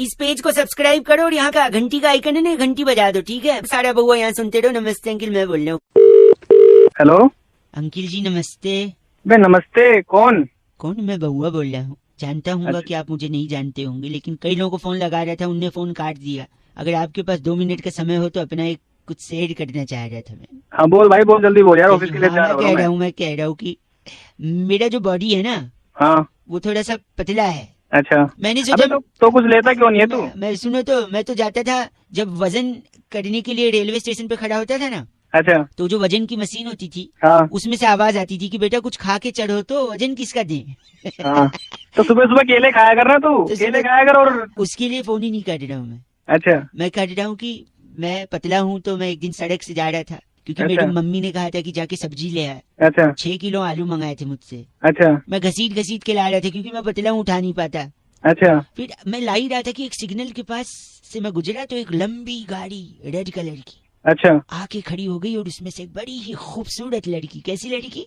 इस पेज को सब्सक्राइब करो और यहाँ का घंटी का आइकन है ना, घंटी बजा दो, ठीक है? सारा बहुआ यहाँ सुनते रहो। नमस्ते अंकिल, मैं बोल रहा हूँ। हेलो अंकिल जी नमस्ते। बे नमस्ते। कौन? मैं बहुआ बोल रहा हूँ। जानता हूँ अच्छा। कि आप मुझे नहीं जानते होंगे, लेकिन कई लोगों को फोन लगा रहा था, उनने फोन काट दिया। अगर आपके पास 2 मिनट का समय हो तो अपना एक कुछ शेयर करना चाह रहा था मैं। हाँ बोल भाई, बोल जल्दी बोल यार, ऑफिस के लिए जा रहा हूँ मैं कह रहा हूँ कि मेरा जो बॉडी है ना, हाँ वो थोड़ा सा पतला है। अच्छा। मैंने अबे सोचा तो कुछ लेता क्यों नहीं है तू? मैं सुनो तो, मैं तो जाता था जब वजन करने के लिए रेलवे स्टेशन पे खड़ा होता था ना, अच्छा तो जो वजन की मशीन होती थी हाँ उसमें से आवाज आती थी कि बेटा कुछ खा के चढ़ो, तो वजन किसका दें? हाँ। तो सुबह सुबह केले खाया कर ना तू, तो केले खाया कर। और उसके लिए फोन ही नहीं काट रहा हूँ मैं। अच्छा मैं काट रहा हूँ कि मैं पतला हूँ, तो मैं एक दिन सड़क से जा रहा था क्योंकि अच्छा। मेरी मम्मी ने कहा था कि जाके सब्जी ले आए। अच्छा 6 किलो आलू मंगाए थे मुझसे। अच्छा मैं घसीट घसीट के ला रहा था क्योंकि मैं पतला हूँ, उठा नहीं पाता। अच्छा फिर मैं ला ही रहा था कि एक सिग्नल के पास से मैं गुजरा तो एक लंबी गाड़ी रेड कलर की अच्छा। आके खड़ी हो गई और उसमें से एक बड़ी ही खूबसूरत लड़की। कैसी लड़की?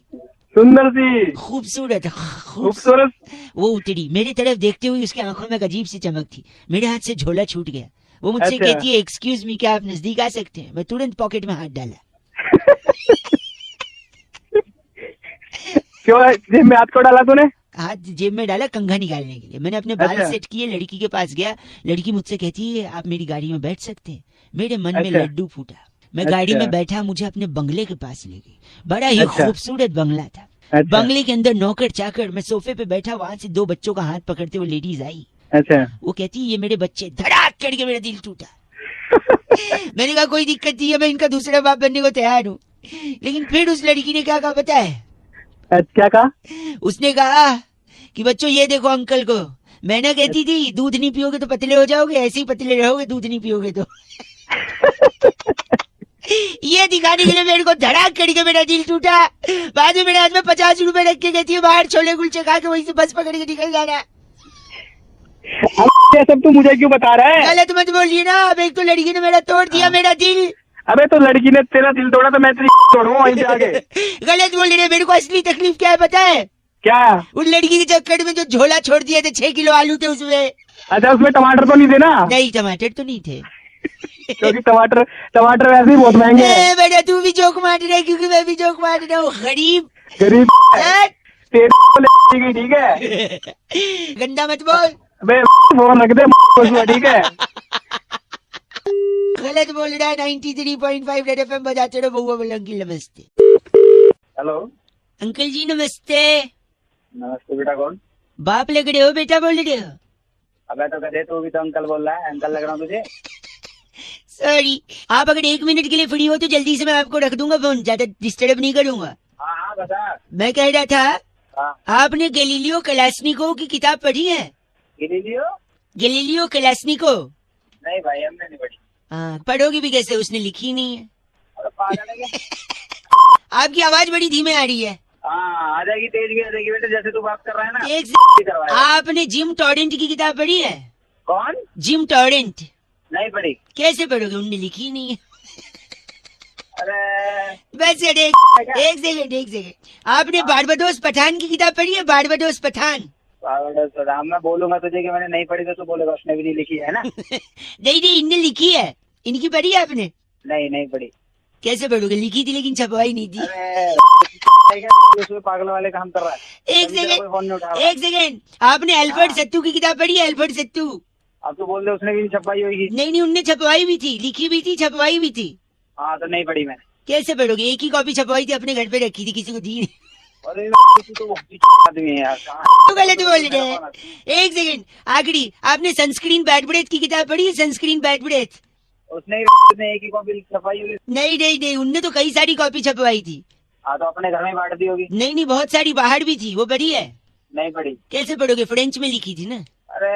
सुंदर सी, खूबसूरत। खूबसूरत। वो उतरी मेरी तरफ देखते हुए, उसकी आंखों में एक अजीब सी चमक थी। मेरे हाथ से झोला छूट गया। वो मुझसे अच्छा। कहती है एक्सक्यूज मी, क्या आप नजदीक आ सकते हैं? मैं तुरंत पॉकेट में हाथ डाला। क्यों जेब में हाथ क्यों डाला तूने? हाथ जेब में डाला कंघा निकालने के लिए। मैंने अपने बाल अच्छा। सेट किए, लड़की के पास गया। लड़की मुझसे कहती है आप मेरी गाड़ी में बैठ सकते हैं। मेरे मन में अच्छा। लड्डू फूटा। मैं गाड़ी अच्छा। में बैठा, मुझे अपने बंगले के पास ले गई। बड़ा ही अच्छा। खूबसूरत बंगला था। अच्छा। बंगले के अंदर नौकर चाकर। मैं सोफे पे बैठा, वहां से 2 बच्चों का हाथ पकड़ते हुए लेडीज आई। अच्छा। वो कहती ये मेरे बच्चे। धड़ाक करके मेरा दिल टूटा। मैंने कहा कोई दिक्कत नहीं है, मैं इनका दूसरा बाप बनने को तैयार हूँ। लेकिन फिर उस लड़की ने क्या कहा पता है? क्या कहा? उसने कहा कि बच्चों ये देखो अंकल को। मैं ना कहती थी दूध नहीं पियोगे तो पतले हो जाओगे, ऐसे ही पतले रहोगे दूध नहीं पियोगे तो। ये दिखाने के लिए मेरे को धड़ाक करके मेरा दिल टूटा। बाद में मेरे हाथ में 50 रुपए रख के कहती है बाहर छोले कुलचे खा के वहीं से बस पकड़ के निकल जाना। ये सब तू मुझे क्यों बता रहा है? गलत मत बोलिए ना। अब एक तो लड़की ने मेरा तोड़ दिया मेरा दिल। अबे तो लड़की ने तेरा दिल तोड़ा तो मैं तेरी तोड़ूंगा वहीं से आगे। गलत बोल रहे। मेरे को असली तकलीफ क्या है पता है? क्या? उन लड़की के चक्कर में जो झोला छोड़ दिए थे, 6 किलो आलू थे उसमें। अच्छा उसमें टमाटर तो नहीं थे ना? नहीं टमाटर तो नहीं थे। क्योंकि टमाटर वैसे ही बहुत महंगे हैं। बेटा तू भी जोक मार रहा है क्योंकि मैं भी जोक मार रहा हूँ। गरीब गरीब तेरी गई, ठीक है? गंदा मत बोल। अबे फोन रख दे, ठीक है? गलत बोल रहा है। 93.5 रेड एफएम बजाते रहो। बहुआ बोल अंकिल नमस्ते। हेलो अंकल जी नमस्ते। नमस्ते बेटा। कौन? बाप लग रहे हो बेटा बोल रहे हो? अबे तो कहते तू भी तो अंकल बोल रहा है, अंकल लग रहा हूँ तुझे? सॉरी। आप अगर 1 मिनट के लिए फ्री हो तो जल्दी से मैं आपको रख दूंगा फोन, ज्यादा डिस्टर्ब नहीं करूंगा। हाँ हाँ बता। मैं कह रहा था हाँ। आपने गैलीलियो कलाश्निकोव की किताब पढ़ी है? Galileo Kalashnikov? नहीं भाई हमने नहीं पढ़ी। हाँ पढ़ोगी भी कैसे, उसने लिखी नहीं है। अरे पागल है क्या? आपकी आवाज बड़ी धीमे आ रही है। हाँ आ जाएगी, तेज भी आ जाएगी बेटा, जैसे तू बात कर रहा है ना। एक करवाएगा। आपने जिम टॉरेंट की किताब पढ़ी है? कौन? Gym torrent? नहीं पढ़ी। कैसे पढ़ोगे, उनने लिखी नहीं है। अरे बस एक सेकंड। आपने बारबाडोस पठान की किताब पढ़ी है? बारबाडोस पठान? मैं बोलूंगा तुझे कि मैंने नहीं पढ़ी तो तू बोलेगा उसने भी नहीं लिखी है ना। नहीं इनने लिखी है। इनकी पढ़ी है आपने? नहीं पढ़ी। कैसे पढ़ोगे, लिखी थी लेकिन छपवाई नहीं थी। उसमें पागल वाले काम कर रहा है। एक सेकंड आपने अल्फ्रेड सत्तू की किताब पढ़ी है? अल्फ्रेड सत्तू? अब तो बोल दे उसने भी नहीं छपाई होगी। नहीं उनने छपवाई भी थी, लिखी भी थी, छपवाई भी थी। हाँ तो नहीं पढ़ी मैंने। कैसे पढ़ोगे, एक ही कॉपी छपवाई थी, अपने घर पे रखी थी, किसी को दी नहीं। अरे तो आदमी है यार। तो गलत बोल रहे हैं। एक सेकंड आखिरी, आपने सनस्क्रीन बैड ब्रेथ की किताब पढ़ी है? Sunscreen bad breath? उसने एक ही कॉपी छपाई होगी। नहीं उनने तो कई सारी कॉपी छपवाई थी। हाँ तो अपने घर में बांट दी होगी। नहीं बहुत सारी बाहर भी थी, वो पढ़ी है? नहीं पढ़ी। कैसे पढ़ोगे, फ्रेंच में लिखी थी ना। अरे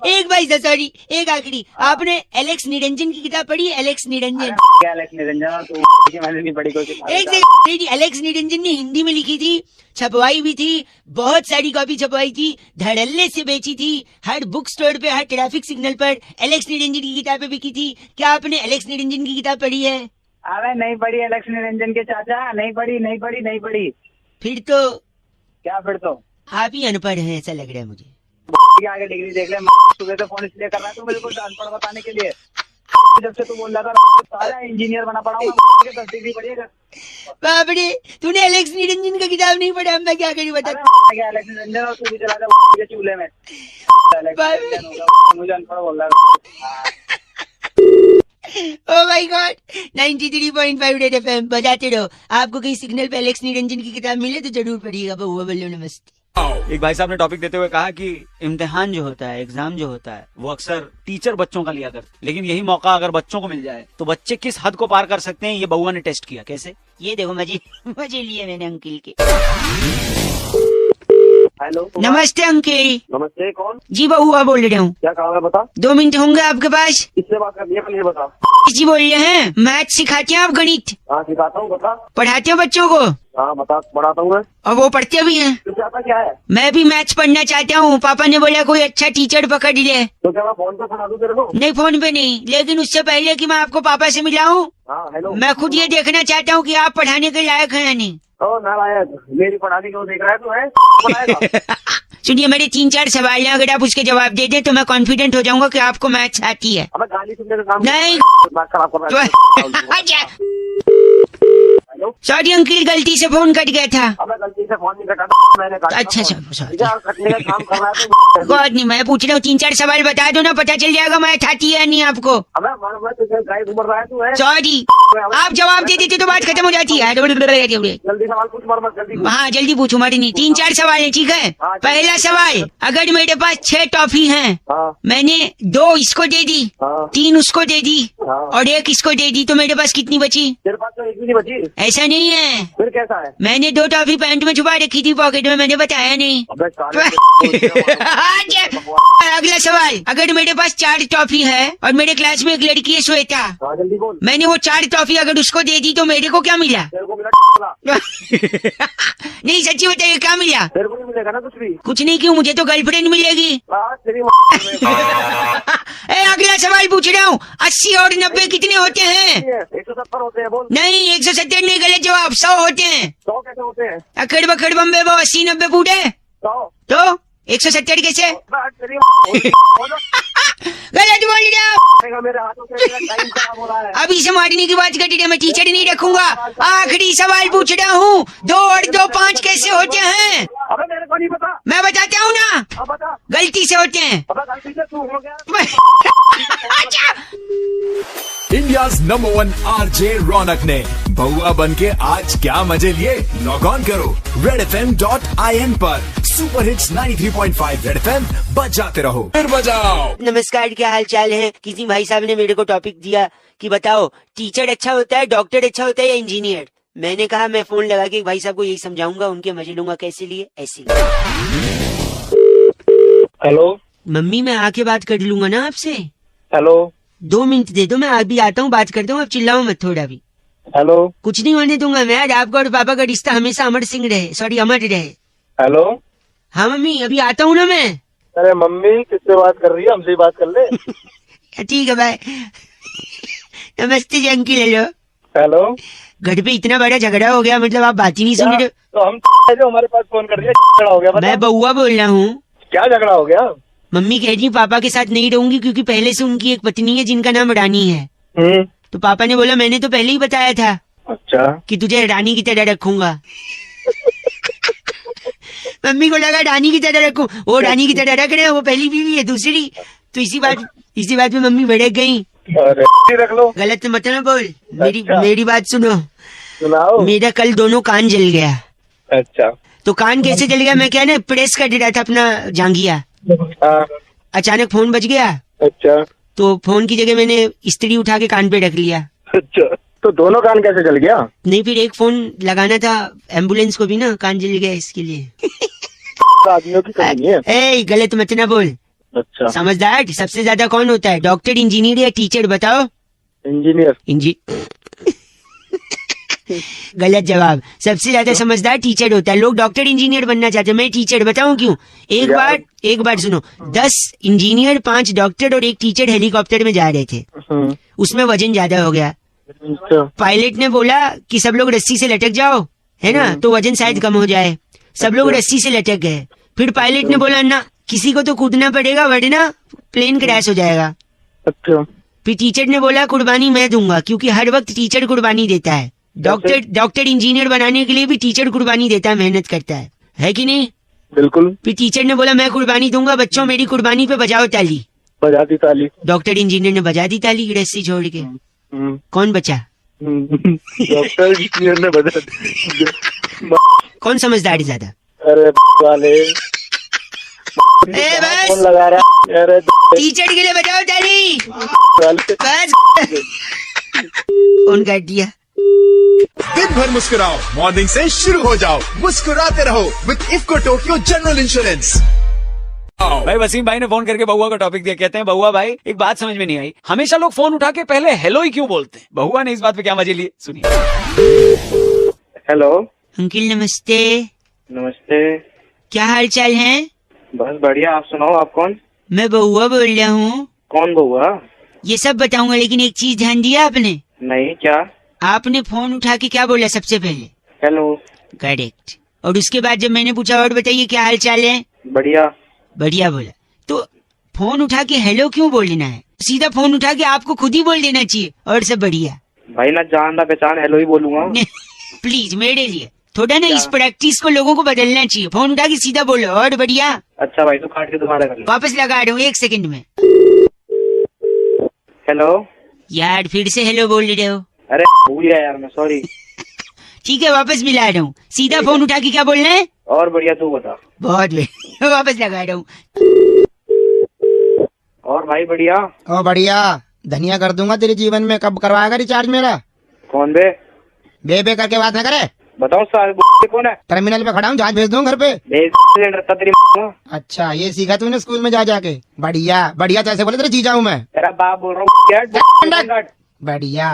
एक भाई सॉरी, एक आखिरी, आपने एलेक्स निरंजन की किताब पढ़ी है? एलेक्स निरंजन? क्या एलेक्स निरंजन? तो मैंने नहीं पढ़ी कोई किताब। एक सेकंड, एलेक्स निरंजन ने हिंदी में लिखी थी, छपवाई भी थी, बहुत सारी कॉपी छपवाई थी, धड़ल्ले से बेची थी, हर बुक स्टोर पे, हर ट्रैफिक सिग्नल पर एलेक्स निरंजन की किताबें बिकी थी। क्या आपने एलेक्स निरंजन की किताब पढ़ी है? अरे नहीं पढ़ी एलेक्स निरंजन के चाचा, नहीं पढ़ी। फिर तो क्या फिर तो आप ही अनपढ़ हैं ऐसा लग रहा है मुझे। के आगे डिग्री देख ले। सुबह से फोन इसलिए कर रहा है तू मेरे को अनपढ़ बताने के लिए। जब से तू बोल रहा था सारा इंजीनियर बना पड़ा हूँ, 10 डिग्री पढ़िएगा। बाप रे, तूने एलेक्स निरंजन का किताब नहीं पढ़ा, मैं क्या करूँ बता। क्या एलेक्स निरंजन और तू भी चला जा चूल्हे में। मुझे अनपढ़ बोल रहा है। Oh my God, 93.5 red FM बजाते रहो। आपको कहीं सिग्नल पे एलेक्स निरंजन की किताब मिले तो जरूर पढ़िएगा। बहुआ बल्लो नमस्ते। एक भाई साहब ने टॉपिक देते हुए कहा कि इम्तिहान जो होता है, एग्जाम जो होता है, वो अक्सर टीचर बच्चों का लिया करते, लेकिन यही मौका अगर बच्चों को मिल जाए तो बच्चे किस हद को पार कर सकते हैं, ये बउआ ने टेस्ट किया। कैसे? ये देखो मजे लिए मैंने अंकिल के। हेलो नमस्ते अंकिल। नमस्ते, कौन? जी बहुआ बोल रहा हूँ। क्या काम है बता। 2 मिनट होंगे आपके पास? किससे बात करनी है पहले ये बता। जी बोल रहे हैं, मैथ सिखाते हैं आप? गणित हाँ सिखाता हूँ, बता। पढ़ाते हो बच्चों को? हाँ बता, पढ़ाता हूँ मैं। और वो पढ़ते भी हैं? तू चाहता क्या है? मैं भी मैथ्स पढ़ना चाहता हूँ। पापा ने बोला कोई अच्छा टीचर पकड़ ले। तो क्या मैं फोन पे पढ़ा दूँ तेरे को? नहीं फोन पे नहीं, लेकिन उससे पहले कि मैं आपको पापा से मिलाऊं, हाँ हेलो। मैं खुद ये देखना चाहता हूँ कि आप पढ़ाने के लायक हैं या नहीं। ओ नालायक, मेरी पढ़ाने को देख रहा है तू है? पढ़ाएगा? सुनिए, मेरे 3-4 सवाल हैं, अगर आप उसके जवाब दे दें तो मैं कॉन्फिडेंट हो जाऊंगा कि आपको मैथ्स आती है। अबे गाली सुनने का काम नहीं। दिमाग खराब कर रहा है। अच्छा, हेलो। सॉरी अंकिल, गलती से फोन कट गया था। अबे गलती से फोन नहीं कटा, मैंने काटा। अच्छा फोन। अच्छा, ठीक है, कटने का काम कर रहा है तो गॉड नहीं, मैं पूछ रहा हूँ 3-4 सवाल बता दो ना, पता चल जाएगा मैथ आती है या नहीं आपको। अबे मैं तुझे गाय घूम रहा है तू है? सॉरी, आप जवाब दे देते तो बात खत्म हो जाती है। जल्दी सवाल पूछ, मर मत जल्दी पूछ। हाँ जल्दी पूछो, मारी नहीं। 3-4 सवाल है, ठीक है? हाँ, पहला सवाल, अगर मेरे पास 6 टॉफी हैं, हाँ मैंने 2 इसको दे दी, हाँ 3 उसको दे दी हाँ। और 1 इसको दे दी, तो मेरे पास कितनी बची? तेरे पास तो एक भी नहीं बची। ऐसा नहीं है, फिर कैसा है? मैंने 2 टॉफी पैंट में छुपा रखी थी पॉकेट में, मैंने बताया नहीं। अबे साले अगला सवाल, अगर मेरे पास 4 टॉफी है और मेरे क्लास में एक लड़की है श्वेता, हाँ जल्दी बोल। मैंने वो 4 टॉफी अगर उसको दे दी तो मेरे को क्या मिला? तेरे को मिला नहीं सच्ची बताइए, क्या मिला? तेरे को नहीं मिलेगा ना कुछ भी। कुछ नहीं, क्यों? मुझे तो गर्लफ्रेंड मिलेगी। तेरी ए, अगला सवाल पूछ रहा हूँ, 80 और 90 कितने होते हैं? 170 होते हैं, बोल। नहीं, 170 नहीं, गलत जवाब। 100 होते हैं। 100 कैसे होते हैं? अखड़ बखड़ बम्बे वो 80-90 फुट है 100 तो 170 कैसे? तेरी गलत बोल रहे हो। मेरे हाथों से टाइम खराब हो रहा है। अभी से मारने की बात कर रही है, मैं टीचर नहीं रखूंगा। आखिरी सवाल पूछ रहा हूँ, 2 और 2 5 कैसे होते हैं? अबे मेरे को नहीं पता। मैं बताता हूँ ना, अब बता। गलती से होते हैं। अबे गलती से तू हो गया। अच्छा, इंडियाज नंबर 1 RJ रौनक ने बउआ बन के आज क्या मजे लिए। लॉग ऑन करो redfm.in पर। सुपर हिट्स 93.5 रेड एफएम बजाते रहो, फिर बजाओ। नमस्कार, क्या हाल चाल है? किसी भाई साहब ने मेरे को टॉपिक दिया कि बताओ टीचर अच्छा होता है, डॉक्टर अच्छा होता है या इंजीनियर? मैंने कहा मैं फोन लगा के भाई साहब को यही समझाऊंगा, उनके मजे लूंगा। कैसे लिए? ऐसे। हेलो। मम्मी मैं आके बात कर लूंगा ना आपसे। हेलो। 2 मिनट दे दो, मैं अभी आता हूँ, बात करता हूँ। अब चिल्लाओ मत थोड़ा भी। हेलो। कुछ नहीं होने दूंगा मैं। आपका और पापा का रिश्ता हमेशा अमर सिंह रहे, सॉरी अमर रहे। हेलो। हाँ मम्मी, अभी आता हूँ ना मैं। अरे मम्मी किससे बात कर रही है? हमसे बात कर ले। ठीक है भाई। नमस्ते जी अंकिल। हेलो। हेलो। घर पे इतना बड़ा झगड़ा हो गया, मतलब आप बात ही नहीं सुन रहे। तो हम जो हमारे पास फोन कर रही है, झगड़ा हो गया? मैं बउआ बोल रहा हूँ। क्या झगड़ा हो गया? मम्मी कह रही पापा के साथ नहीं रहूंगी क्योंकि पहले से उनकी एक पत्नी है जिनका नाम रानी है। तो पापा ने बोला मैंने तो पहले ही बताया था अच्छा कि तुझे रानी की तरह रखूंगा। मम्मी को लगा रानी की तरह रखूं, वो रानी की तरह रख रहे हैं, वो पहली बीवी है दूसरी। तो इसी बात में मम्मी भड़क गई। अरे रख लो। गलत मत ना बोल। अच्छा। मेरी बात सुनो। सुनाओ। मेरा कल दोनों कान जल गया। अच्छा। तो कान कैसे जल गया? मैं क्या ना प्रेस कर रहा था अपना जांघिया, हाँ। अचानक फोन बज गया। अच्छा। तो फोन की जगह मैंने इस्त्री उठा के कान पे रख लिया। अच्छा, तो दोनों कान कैसे जल गया? नहीं, फिर एक फोन लगाना था एम्बुलेंस को भी ना, कान जल गया इसके लिए। आदमियों की कमी है। ए, गलत मत ना बोल। अच्छा। समझदार सबसे ज्यादा कौन होता है, डॉक्टर, इंजीनियर या टीचर? बताओ। इंजीनियर। गलत जवाब। सबसे ज्यादा समझदार टीचर होता है। लोग डॉक्टर इंजीनियर बनना चाहते हैं, मैं टीचर। बताऊं क्यों? एक बार सुनो, 10 इंजीनियर, 5 डॉक्टर और 1 टीचर हेलीकॉप्टर में जा रहे थे। उसमें वजन ज्यादा हो गया। पायलट ने बोला कि सब लोग रस्सी से लटक जाओ, है ना, तो वजन शायद कम हो जाए। सब लोग रस्सी से लटक गए। फिर पायलट ने बोला ना किसी को तो कूदना पड़ेगा वरना प्लेन क्रैश हो जाएगा। अच्छा, फिर टीचर ने बोला कुर्बानी मैं दूंगा, क्योंकि हर वक्त टीचर कुर्बानी देता है। डॉक्टर इंजीनियर बनाने के लिए भी टीचर कुर्बानी देता है, मेहनत करता है कि नहीं? बिल्कुल। फिर टीचर ने बोला मैं कुर्बानी दूंगा, बच्चों मेरी कुर्बानी पे बजाओ ताली। बजा दी ताली। डॉक्टर इंजीनियर ने बजा दी ताली रस्सी छोड़ के। कौन बचा? डॉक्टर इंजीनियर ने बजा दी। कौन समझदार है ज्यादा? अरे वाले बस कौन लगा रहा है? अरे टीचर के लिए बजाओ ताली। वाले बस फोन काट दिया। दिन भर मुस्कुराओ, मॉर्निंग से शुरू हो जाओ, मुस्कुराते रहो with IFFCO Tokyo general insurance. भाई वसीम भाई ने फोन करके बहुआ का टॉपिक दिया। कहते हैं बहुआ भाई एक बात समझ में नहीं आई, हमेशा लोग फोन उठा के पहले हेलो ही क्यों बोलते हैं? बहुआ ने इस बात पे क्या मजे लिए, सुनिए। हेलो अंकिल नमस्ते। नमस्ते। क्या हाल चाल है? बस बढ़िया, आप सुनाओ, आप कौन? मैं बहुआ बोल रहा हूँ। कौन बहुआ? ये सब बताऊंगा, लेकिन एक चीज ध्यान दिया आपने? नहीं, क्या? आपने फोन उठा के क्या बोला सबसे पहले? हेलो। करेक्ट। और उसके बाद जब मैंने पूछा और बताइए क्या हाल चाल है, बढ़िया। बढ़िया बोला। तो फोन उठा के हेलो क्यों बोलना है? सीधा फोन उठा के आपको खुद ही बोल देना चाहिए और सब बढ़िया। भाई ना जान ना पहचान हेलो ही बोलूंगा। प्लीज मेरे लिए थोड़ा ना इस प्रैक्टिस को लोगों को बदलना चाहिए। फोन उठा के सीधा बोलो और बढ़िया। अच्छा भाई, तो काट के दोबारा कर लो। वापस लगा रहा हूँ 1 सेकंड में। हेलो। यार फिर से हेलो बोल रहे हो। अरे भूल गया यार मैं, सॉरी। ठीक है वापस मिला रहा हूँ। सीधा फोन उठा के क्या बोलना है? और बढ़िया, तू बता। बहुत बढ़िया। वापस लगा रहा हूँ। और भाई बढ़िया। ओ बढ़िया, धनिया कर दूंगा तेरे जीवन में। कब करवाएगा रिचार्ज मेरा? कौन बे? बे करके बात ना करे। बताओ सारे कौन है? टर्मिनल पे खड़ा हूँ, जहाज भेज दूँ घर पे। तेरी अच्छा, ये सीखा तूने स्कूल में जा जाके? बढ़िया बढ़िया, जैसे बोले तेरे जीजा हूँ मैं। तेरा बाप बोल रहा हूँ। बढ़िया।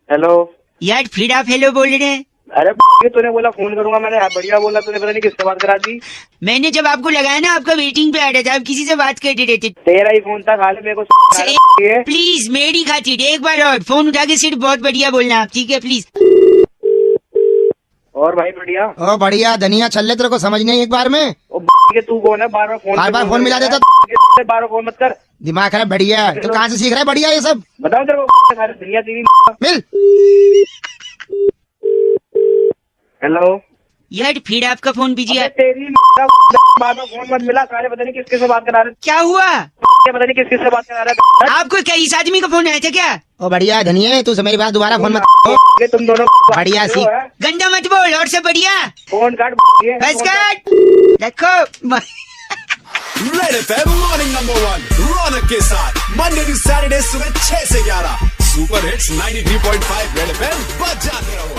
हेलो। यार फिर आप हेलो बोल रहे हैं। अरे तूने बोला फोन करूंगा, मैंने बढ़िया बोला, तूने पता नहीं किससे बात करा दी। मैंने जब आपको लगाया ना आपका वेटिंग पे आ रहा था, आप किसी से बात करते रहते। तेरा ही फोन था, खाली मेरे को। प्लीज मेरी खातिर एक बार और फोन उठा के सिर्फ बहुत बढ़िया बोलना आप, ठीक है प्लीज। और भाई बढ़िया। ओ बढ़िया, धनिया छल्ले तेरे को समझ नहीं एक बार में। तू कौन है? बार बार फोन मिला देता। बार फोन मत कर। दिमाग खराब। बढ़िया, तो कहाँ से सीख रहा है बढ़िया ये सब? बताओ तेरे को सारी दुनिया तेरी। मिल। हेलो। यार फिर आपका फोन बिजी है। तेरी बार फोन मत मिला, सारे पता नहीं किसके से बात करा रहे। क्या हुआ? पता नहीं किसके से बात करा रहे। आपको क्या इस आदमी का फोन आया था क्या? ओ बढ़िया धनिया, तू मेरी बात दोबारा फोन मत। तुम दोनों बढ़िया सीख। गंदा मत बोल और सब बढ़िया। फोन काट। बस काट। देखो रेड एफएम मॉर्निंग नंबर 1 रौनक के साथ मंडे टू सैटरडे सुबह 6 से 11 सुपर हिट्स 93.5 रेड एफएम बजाते रहो।